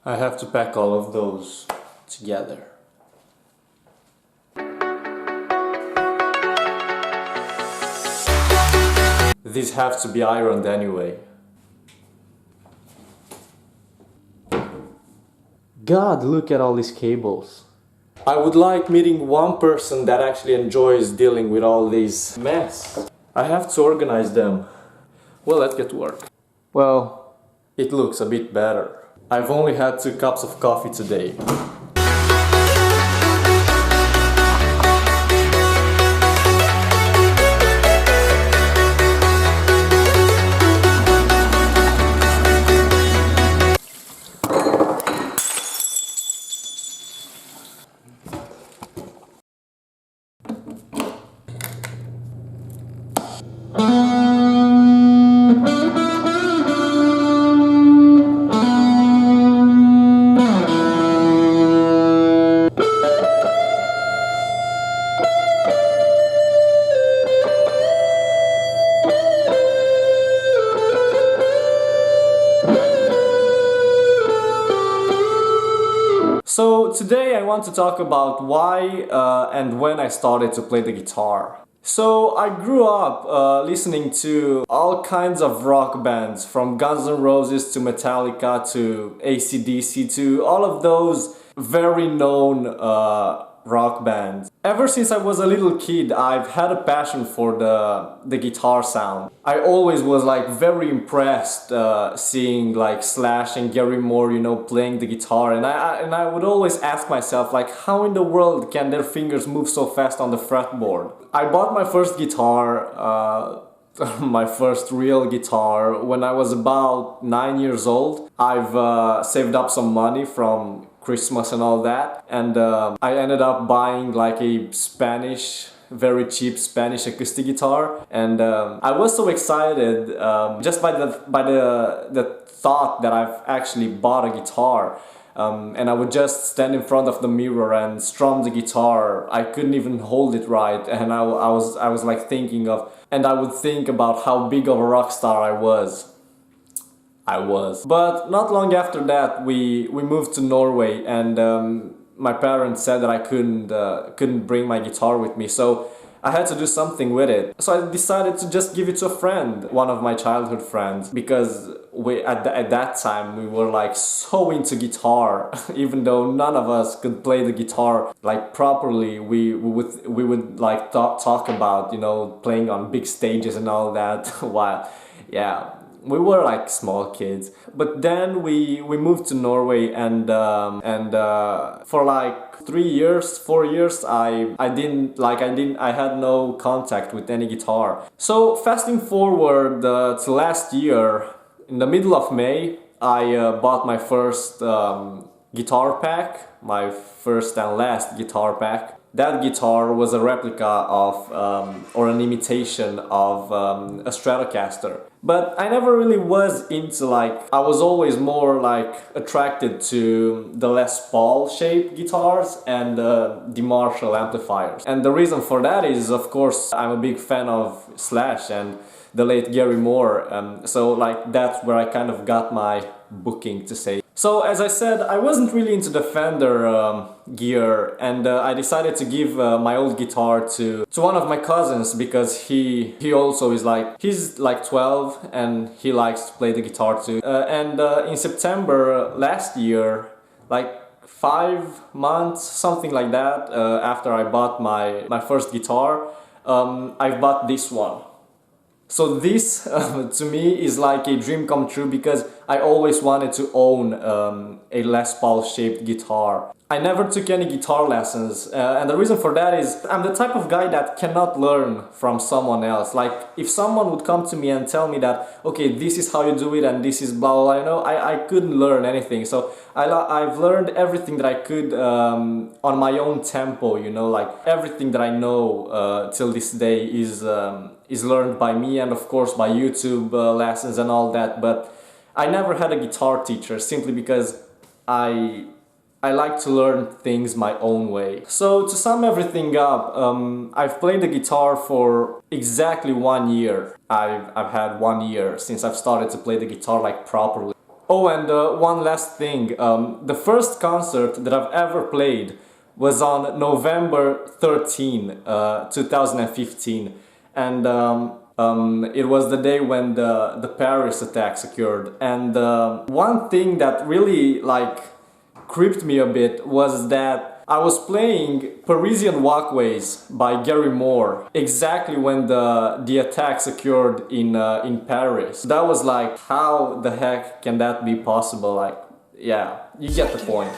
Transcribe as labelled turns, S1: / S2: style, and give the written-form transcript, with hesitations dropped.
S1: I have to pack all of those together. These have to be ironed anyway. God, look at all these cables. I would like meeting one person that actually enjoys dealing with all these mess. I have to organize them. Well, let's get to work. Well, it looks a bit better. I've only had 2 cups of coffee today. So today I want to talk about why and when I started to play the guitar. So I grew up listening to all kinds of rock bands, from Guns N' Roses to Metallica to AC/DC to all of those very known rock bands. Ever since I was a little kid, I've had a passion for the guitar sound. I always was like very impressed seeing like Slash and Gary Moore, you know, playing the guitar, and I would always ask myself like, how in the world can their fingers move so fast on the fretboard? I bought my first guitar, my first real guitar, when I was about 9 years old. I've saved up some money from Christmas and all that, and I ended up buying like a very cheap Spanish acoustic guitar, and I was so excited just by the thought that I've actually bought a guitar. And I would just stand in front of the mirror and strum the guitar. I couldn't even hold it right, and I was like thinking of, and I would think about how big of a rock star I was. But not long after that, we moved to Norway, and my parents said that I couldn't bring my guitar with me, so I had to do something with it. So I decided to just give it to a friend, one of my childhood friends, because at that time we were like so into guitar. Even though none of us could play the guitar like properly, we would like talk about, you know, playing on big stages and all that. While yeah, we were like small kids. But then we moved to Norway, and for like 4 years I had no contact with any guitar. So fasting forward to last year, in the middle of May, I bought my first guitar pack, my first and last guitar pack. That guitar was a replica of, or an imitation of, a Stratocaster. But I never really was into like, I was always more like attracted to the Les Paul shaped guitars and the Marshall amplifiers. And the reason for that is, of course, I'm a big fan of Slash and the late Gary Moore. So like that's where I kind of got my booking, to say. So as I said, I wasn't really into the Fender gear, and I decided to give my old guitar to one of my cousins, because he also is like, he's like 12 and he likes to play the guitar too. And in September last year, like 5 months, something like that, after I bought my first guitar, I bought this one. So this to me is like a dream come true, because I always wanted to own a Les Paul shaped guitar. I never took any guitar lessons, and the reason for that is I'm the type of guy that cannot learn from someone else. Like, if someone would come to me and tell me that, okay, this is how you do it and this is blah blah blah, you know, I couldn't learn anything. So I've learned everything that I could on my own tempo, you know, like everything that I know till this day is learned by me, and of course by YouTube lessons and all that. But I never had a guitar teacher, simply because I like to learn things my own way. So to sum everything up, I've played the guitar for exactly 1 year. I've had 1 year since I've started to play the guitar like properly. Oh, and one last thing. The first concert that I've ever played was on November 13, 2015. And it was the day when the Paris attacks occurred. And one thing that really like creeped me a bit was that I was playing Parisian Walkways by Gary Moore exactly when the attacks occurred in Paris. That was like, how the heck can that be possible? Like, yeah, you get the point.